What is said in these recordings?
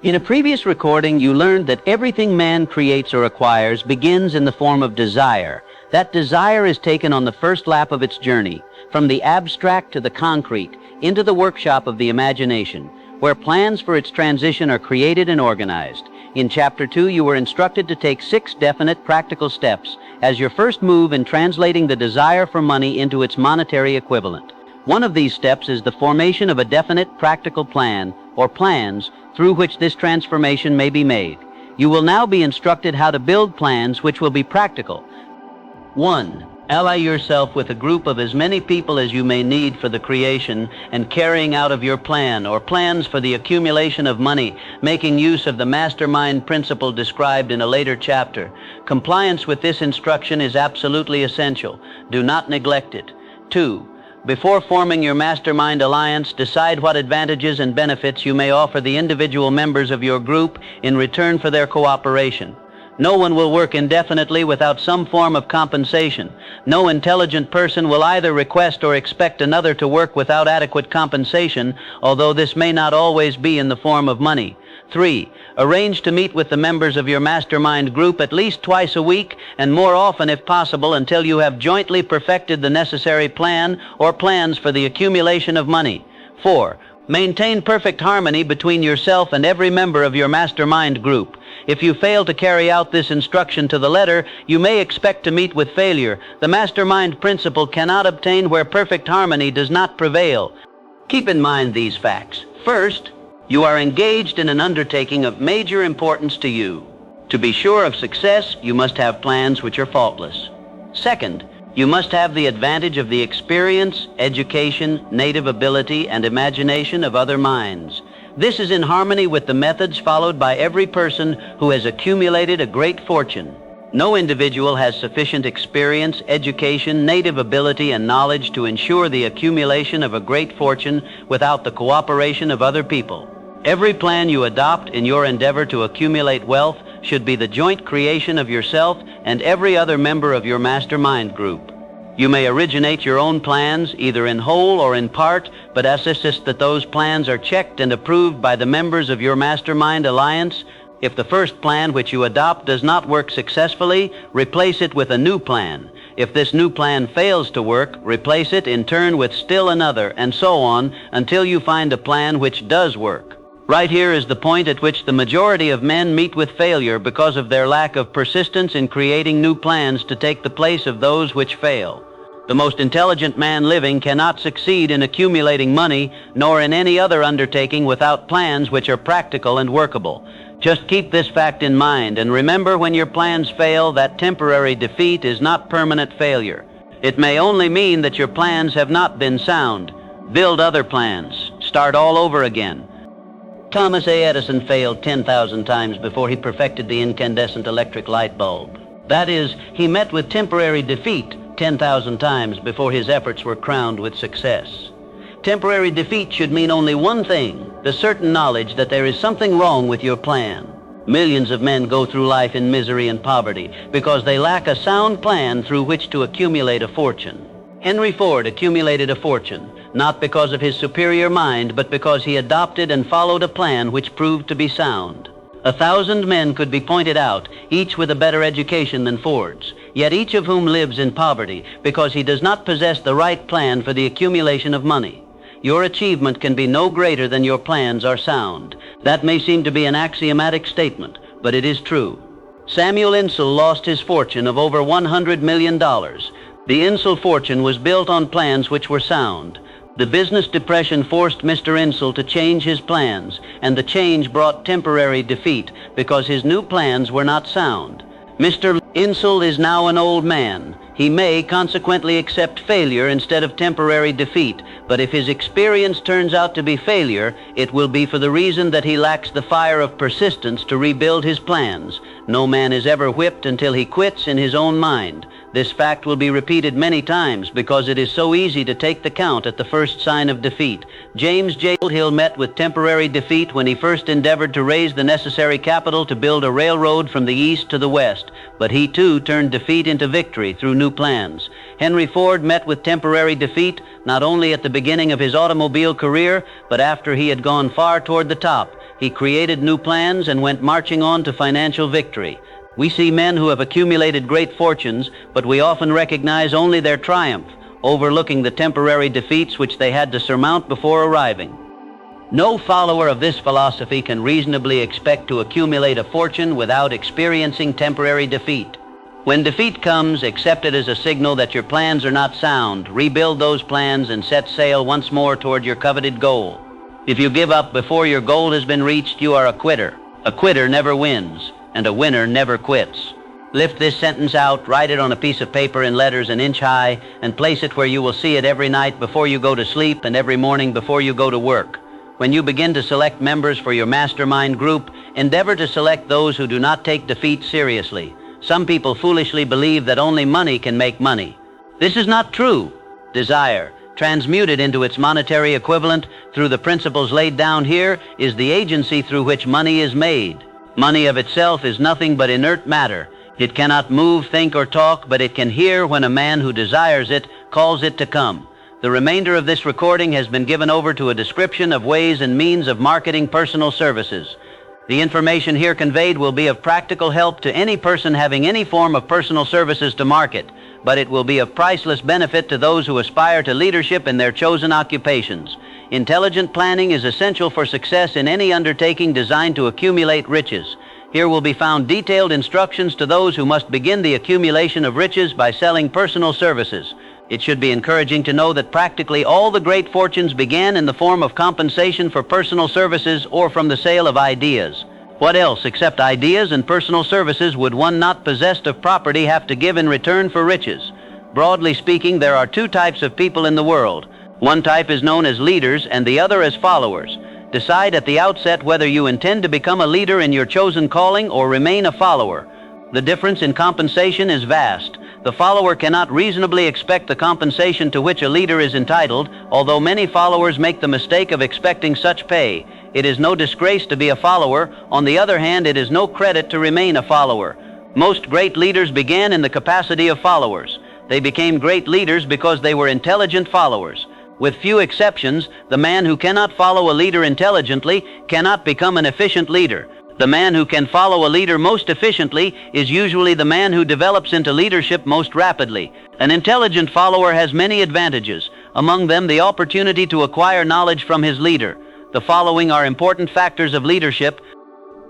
In a previous recording, you learned that everything man creates or acquires begins in the form of desire. That desire is taken on the first lap of its journey, from the abstract to the concrete, into the workshop of the imagination, where plans for its transition are created and organized. In Chapter 2, you were instructed to take 6 definite practical steps as your first move in translating the desire for money into its monetary equivalent. One of these steps is the formation of a definite practical plan, or plans, through which this transformation may be made. You will now be instructed how to build plans which will be practical. 1. Ally yourself with a group of as many people as you may need for the creation and carrying out of your plan or plans for the accumulation of money, making use of the mastermind principle described in a later chapter. Compliance with this instruction is absolutely essential. Do not neglect it. 2. Before forming your mastermind alliance, decide what advantages and benefits you may offer the individual members of your group in return for their cooperation. No one will work indefinitely without some form of compensation. No intelligent person will either request or expect another to work without adequate compensation, although this may not always be in the form of money. 3. Arrange to meet with the members of your mastermind group at least twice a week, and more often if possible, until you have jointly perfected the necessary plan or plans for the accumulation of money. 4. Maintain perfect harmony between yourself and every member of your mastermind group. If you fail to carry out this instruction to the letter, you may expect to meet with failure. The mastermind principle cannot obtain where perfect harmony does not prevail. Keep in mind these facts. First, you are engaged in an undertaking of major importance to you. To be sure of success, you must have plans which are faultless. Second, you must have the advantage of the experience, education, native ability, and imagination of other minds. This is in harmony with the methods followed by every person who has accumulated a great fortune. No individual has sufficient experience, education, native ability, and knowledge to ensure the accumulation of a great fortune without the cooperation of other people. Every plan you adopt in your endeavor to accumulate wealth should be the joint creation of yourself and every other member of your mastermind group. You may originate your own plans, either in whole or in part, but insist that those plans are checked and approved by the members of your mastermind alliance. If the first plan which you adopt does not work successfully, replace it with a new plan. If this new plan fails to work, replace it in turn with still another, and so on, until you find a plan which does work. Right here is the point at which the majority of men meet with failure because of their lack of persistence in creating new plans to take the place of those which fail. The most intelligent man living cannot succeed in accumulating money, nor in any other undertaking without plans which are practical and workable. Just keep this fact in mind, and remember, when your plans fail, that temporary defeat is not permanent failure. It may only mean that your plans have not been sound. Build other plans. Start all over again. Thomas A. Edison failed 10,000 times before he perfected the incandescent electric light bulb. That is, he met with temporary defeat 10,000 times before his efforts were crowned with success. Temporary defeat should mean only one thing: the certain knowledge that there is something wrong with your plan. Millions of men go through life in misery and poverty because they lack a sound plan through which to accumulate a fortune. Henry Ford accumulated a fortune, not because of his superior mind, but because he adopted and followed a plan which proved to be sound. 1,000 men could be pointed out, each with a better education than Ford's, yet each of whom lives in poverty because he does not possess the right plan for the accumulation of money. Your achievement can be no greater than your plans are sound. That may seem to be an axiomatic statement, but it is true. Samuel Insull lost his fortune of over $100 million. The Insull fortune was built on plans which were sound. The business depression forced Mr. Insull to change his plans, and the change brought temporary defeat because his new plans were not sound. Mr. Insull is now an old man. He may consequently accept failure instead of temporary defeat, but if his experience turns out to be failure, it will be for the reason that he lacks the fire of persistence to rebuild his plans. No man is ever whipped until he quits in his own mind. This fact will be repeated many times because it is so easy to take the count at the first sign of defeat. James J. Hill met with temporary defeat when he first endeavored to raise the necessary capital to build a railroad from the east to the west, but he too turned defeat into victory through new plans. Henry Ford met with temporary defeat not only at the beginning of his automobile career, but after he had gone far toward the top. He created new plans and went marching on to financial victory. We see men who have accumulated great fortunes, but we often recognize only their triumph, overlooking the temporary defeats which they had to surmount before arriving. No follower of this philosophy can reasonably expect to accumulate a fortune without experiencing temporary defeat. When defeat comes, accept it as a signal that your plans are not sound. Rebuild those plans and set sail once more toward your coveted goal. If you give up before your goal has been reached, you are a quitter. A quitter never wins, and a winner never quits. Lift this sentence out, write it on a piece of paper in letters an inch high, and place it where you will see it every night before you go to sleep and every morning before you go to work. When you begin to select members for your Mastermind Group, endeavor to select those who do not take defeat seriously. Some people foolishly believe that only money can make money. This is not true. Desire, transmuted into its monetary equivalent through the principles laid down here, is the agency through which money is made. Money of itself is nothing but inert matter. It cannot move, think, or talk, but it can hear when a man who desires it calls it to come. The remainder of this recording has been given over to a description of ways and means of marketing personal services. The information here conveyed will be of practical help to any person having any form of personal services to market, but it will be of priceless benefit to those who aspire to leadership in their chosen occupations. Intelligent planning is essential for success in any undertaking designed to accumulate riches. Here will be found detailed instructions to those who must begin the accumulation of riches by selling personal services. It should be encouraging to know that practically all the great fortunes began in the form of compensation for personal services or from the sale of ideas. What else except ideas and personal services would one not possessed of property have to give in return for riches? Broadly speaking, there are two types of people in the world. One type is known as leaders and the other as followers. Decide at the outset whether you intend to become a leader in your chosen calling or remain a follower. The difference in compensation is vast. The follower cannot reasonably expect the compensation to which a leader is entitled, although many followers make the mistake of expecting such pay. It is no disgrace to be a follower. On the other hand, it is no credit to remain a follower. Most great leaders began in the capacity of followers. They became great leaders because they were intelligent followers. With few exceptions, the man who cannot follow a leader intelligently cannot become an efficient leader. The man who can follow a leader most efficiently is usually the man who develops into leadership most rapidly. An intelligent follower has many advantages, among them the opportunity to acquire knowledge from his leader. The following are important factors of leadership.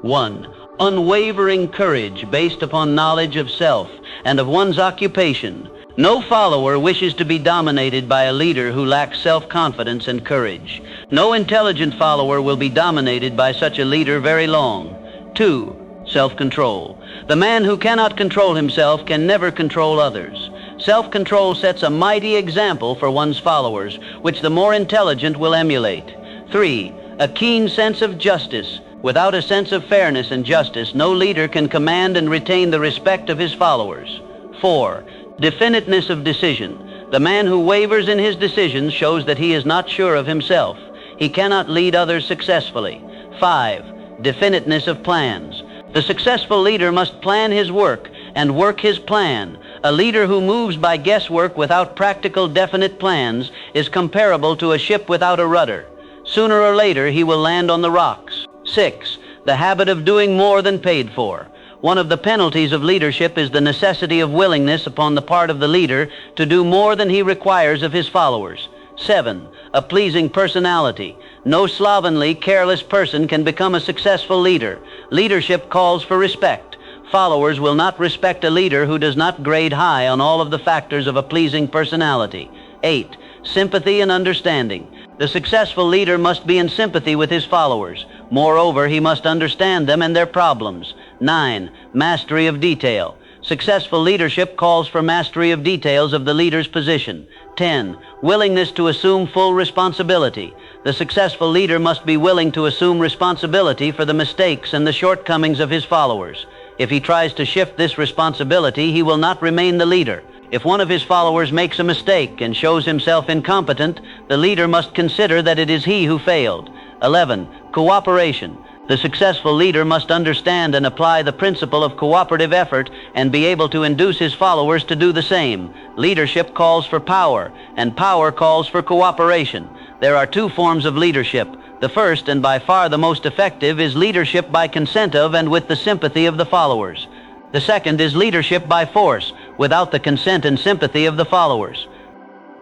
1. Unwavering courage based upon knowledge of self and of one's occupation. No follower wishes to be dominated by a leader who lacks self-confidence and courage. No intelligent follower will be dominated by such a leader very long. 2. Self-control. The man who cannot control himself can never control others. Self-control sets a mighty example for one's followers, which the more intelligent will emulate. 3. A keen sense of justice. Without a sense of fairness and justice, no leader can command and retain the respect of his followers. 4. Definiteness of decision. The man who wavers in his decisions shows that he is not sure of himself. He cannot lead others successfully. 5. Definiteness of plans. The successful leader must plan his work and work his plan. A leader who moves by guesswork without practical definite plans is comparable to a ship without a rudder. Sooner or later he will land on the rocks. 6. The habit of doing more than paid for. One of the penalties of leadership is the necessity of willingness upon the part of the leader to do more than he requires of his followers. 7. A pleasing personality. No slovenly, careless person can become a successful leader. Leadership calls for respect. Followers will not respect a leader who does not grade high on all of the factors of a pleasing personality. 8. Sympathy and understanding. The successful leader must be in sympathy with his followers. Moreover, he must understand them and their problems. 9. Mastery of detail. Successful leadership calls for mastery of details of the leader's position. 10. Willingness to assume full responsibility. The successful leader must be willing to assume responsibility for the mistakes and the shortcomings of his followers. If he tries to shift this responsibility, he will not remain the leader. If one of his followers makes a mistake and shows himself incompetent, the leader must consider that it is he who failed. 11. Cooperation. The successful leader must understand and apply the principle of cooperative effort and be able to induce his followers to do the same. Leadership calls for power, and power calls for cooperation. There are two forms of leadership. The first, and by far the most effective, is leadership by consent of and with the sympathy of the followers. The second is leadership by force, without the consent and sympathy of the followers.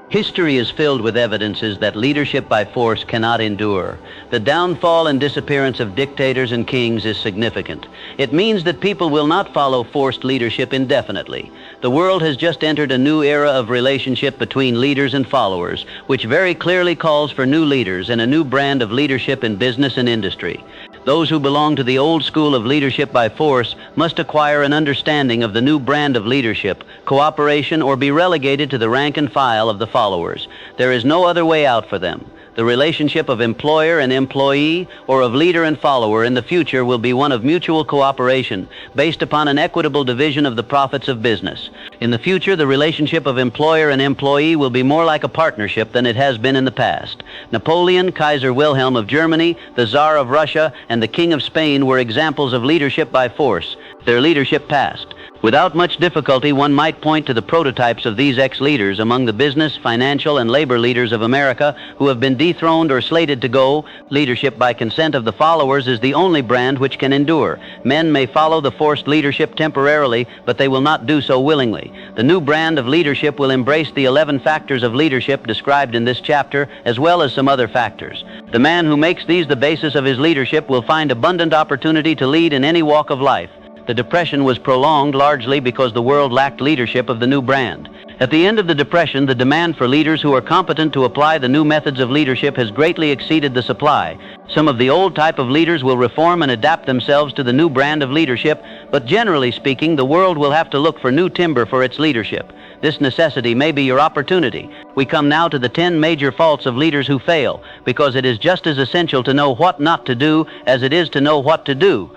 History is filled with evidences that leadership by force cannot endure. The downfall and disappearance of dictators and kings is significant. It means that people will not follow forced leadership indefinitely. The world has just entered a new era of relationship between leaders and followers, which very clearly calls for new leaders and a new brand of leadership in business and industry. Those who belong to the old school of leadership by force must acquire an understanding of the new brand of leadership, cooperation, or be relegated to the rank and file of the followers. There is no other way out for them. The relationship of employer and employee, or of leader and follower in the future, will be one of mutual cooperation based upon an equitable division of the profits of business. In the future, the relationship of employer and employee will be more like a partnership than it has been in the past. Napoleon, Kaiser Wilhelm of Germany, the Tsar of Russia, and the King of Spain were examples of leadership by force. Their leadership passed. Without much difficulty, one might point to the prototypes of these ex-leaders among the business, financial, and labor leaders of America who have been dethroned or slated to go. Leadership by consent of the followers is the only brand which can endure. Men may follow the forced leadership temporarily, but they will not do so willingly. The new brand of leadership will embrace the 11 factors of leadership described in this chapter, as well as some other factors. The man who makes these the basis of his leadership will find abundant opportunity to lead in any walk of life. The Depression was prolonged largely because the world lacked leadership of the new brand. At the end of the Depression, the demand for leaders who are competent to apply the new methods of leadership has greatly exceeded the supply. Some of the old type of leaders will reform and adapt themselves to the new brand of leadership, but generally speaking, the world will have to look for new timber for its leadership. This necessity may be your opportunity. We come now to the 10 major faults of leaders who fail, because it is just as essential to know what not to do as it is to know what to do.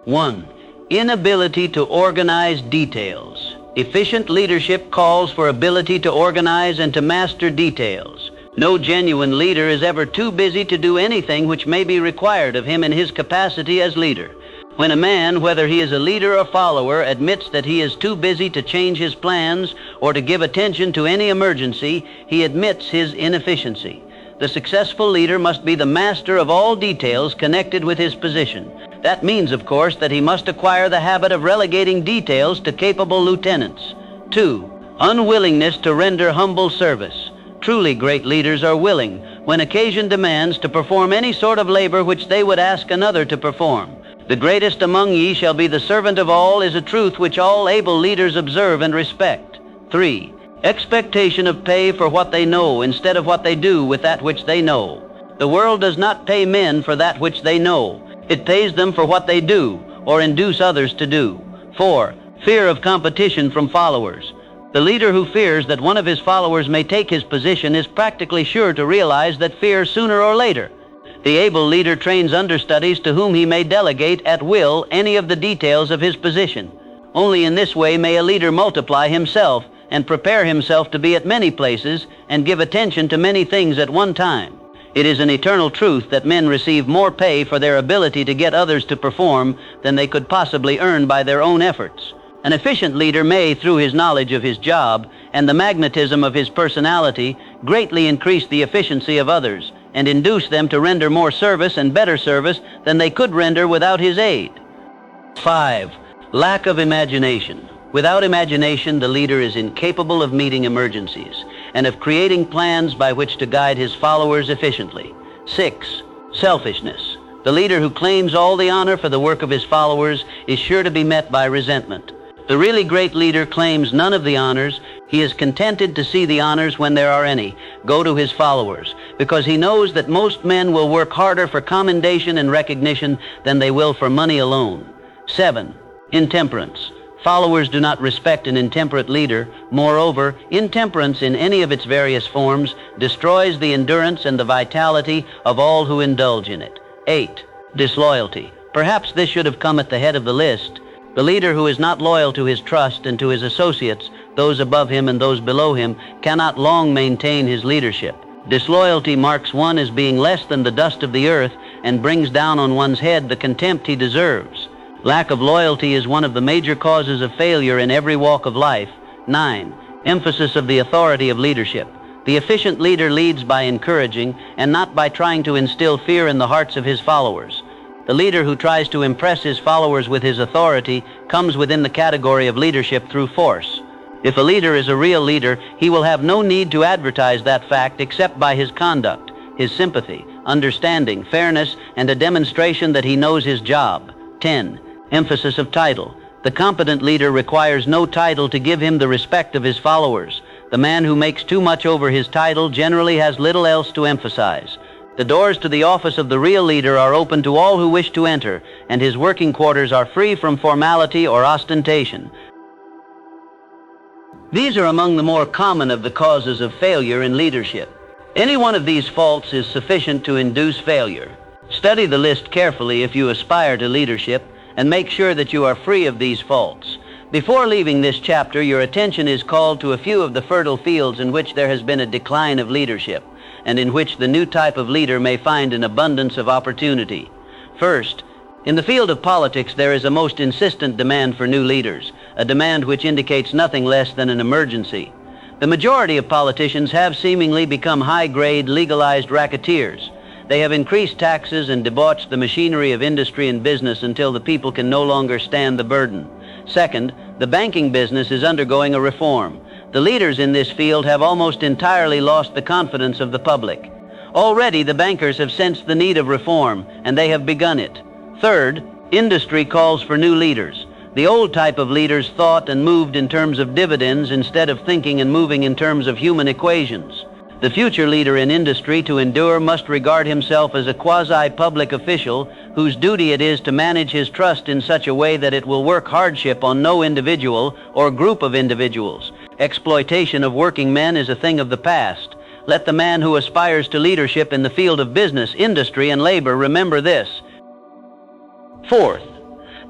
1. Inability to organize details. Efficient leadership calls for ability to organize and to master details. No genuine leader is ever too busy to do anything which may be required of him in his capacity as leader. When a man, whether he is a leader or follower, admits that he is too busy to change his plans or to give attention to any emergency, he admits his inefficiency. The successful leader must be the master of all details connected with his position. That means, of course, that he must acquire the habit of relegating details to capable lieutenants. 2. Unwillingness to render humble service. Truly great leaders are willing, when occasion demands, to perform any sort of labor which they would ask another to perform. The greatest among ye shall be the servant of all is a truth which all able leaders observe and respect. 3. Expectation of pay for what they know instead of what they do with that which they know. The world does not pay men for that which they know. It pays them for what they do, or induce others to do. 4. Fear of competition from followers. The leader who fears that one of his followers may take his position is practically sure to realize that fear sooner or later. The able leader trains understudies to whom he may delegate at will any of the details of his position. Only in this way may a leader multiply himself and prepare himself to be at many places and give attention to many things at one time. It is an eternal truth that men receive more pay for their ability to get others to perform than they could possibly earn by their own efforts. An efficient leader may, through his knowledge of his job and the magnetism of his personality, greatly increase the efficiency of others and induce them to render more service and better service than they could render without his aid. 5. Lack of imagination. Without imagination, the leader is incapable of meeting emergencies and of creating plans by which to guide his followers efficiently. 6. Selfishness. The leader who claims all the honor for the work of his followers is sure to be met by resentment. The really great leader claims none of the honors. He is contented to see the honors, when there are any, go to his followers, because he knows that most men will work harder for commendation and recognition than they will for money alone. 7. Intemperance. Followers do not respect an intemperate leader. Moreover, intemperance in any of its various forms destroys the endurance and the vitality of all who indulge in it. 8. Disloyalty. Perhaps this should have come at the head of the list. The leader who is not loyal to his trust and to his associates, those above him and those below him, cannot long maintain his leadership. Disloyalty marks one as being less than the dust of the earth and brings down on one's head the contempt he deserves. Lack of loyalty is one of the major causes of failure in every walk of life. 9. Emphasis of the authority of leadership. The efficient leader leads by encouraging and not by trying to instill fear in the hearts of his followers. The leader who tries to impress his followers with his authority comes within the category of leadership through force. If a leader is a real leader, he will have no need to advertise that fact except by his conduct, his sympathy, understanding, fairness, and a demonstration that he knows his job. 10. Emphasis of title. The competent leader requires no title to give him the respect of his followers. The man who makes too much over his title generally has little else to emphasize. The doors to the office of the real leader are open to all who wish to enter, and his working quarters are free from formality or ostentation. These are among the more common of the causes of failure in leadership. Any one of these faults is sufficient to induce failure. Study the list carefully if you aspire to leadership, and make sure that you are free of these faults. Before leaving this chapter, your attention is called to a few of the fertile fields in which there has been a decline of leadership, and in which the new type of leader may find an abundance of opportunity. First, in the field of politics, there is a most insistent demand for new leaders, a demand which indicates nothing less than an emergency. The majority of politicians have seemingly become high-grade, legalized racketeers. They have increased taxes and debauched the machinery of industry and business until the people can no longer stand the burden. Second, the banking business is undergoing a reform. The leaders in this field have almost entirely lost the confidence of the public. Already the bankers have sensed the need of reform, and they have begun it. Third, industry calls for new leaders. The old type of leaders thought and moved in terms of dividends instead of thinking and moving in terms of human equations. The future leader in industry, to endure, must regard himself as a quasi-public official whose duty it is to manage his trust in such a way that it will work hardship on no individual or group of individuals. Exploitation of working men is a thing of the past. Let the man who aspires to leadership in the field of business, industry, and labor remember this. Fourth,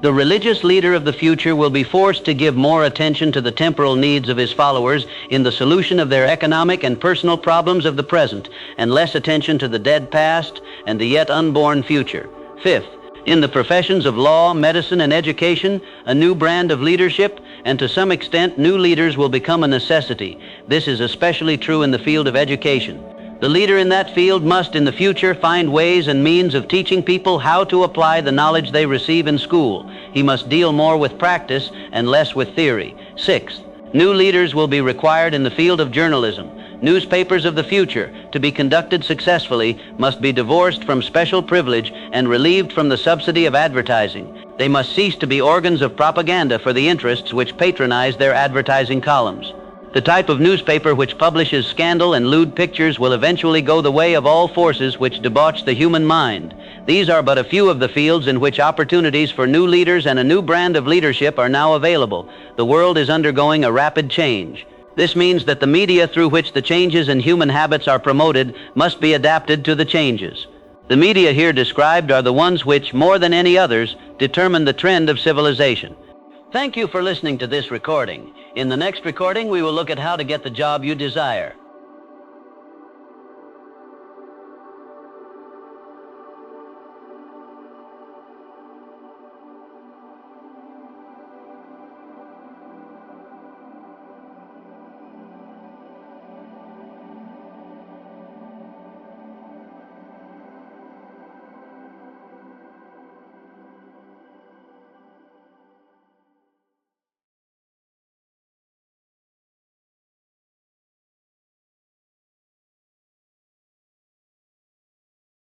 the religious leader of the future will be forced to give more attention to the temporal needs of his followers in the solution of their economic and personal problems of the present, and less attention to the dead past and the yet unborn future. Fifth, in the professions of law, medicine, and education, a new brand of leadership, and to some extent new leaders will become a necessity. This is especially true in the field of education. The leader in that field must in the future find ways and means of teaching people how to apply the knowledge they receive in school. He must deal more with practice and less with theory. Sixth, new leaders will be required in the field of journalism. Newspapers of the future, to be conducted successfully, must be divorced from special privilege and relieved from the subsidy of advertising. They must cease to be organs of propaganda for the interests which patronize their advertising columns. The type of newspaper which publishes scandal and lewd pictures will eventually go the way of all forces which debauch the human mind. These are but a few of the fields in which opportunities for new leaders and a new brand of leadership are now available. The world is undergoing a rapid change. This means that the media through which the changes in human habits are promoted must be adapted to the changes. The media here described are the ones which, more than any others, determine the trend of civilization. Thank you for listening to this recording. In the next recording, we will look at how to get the job you desire.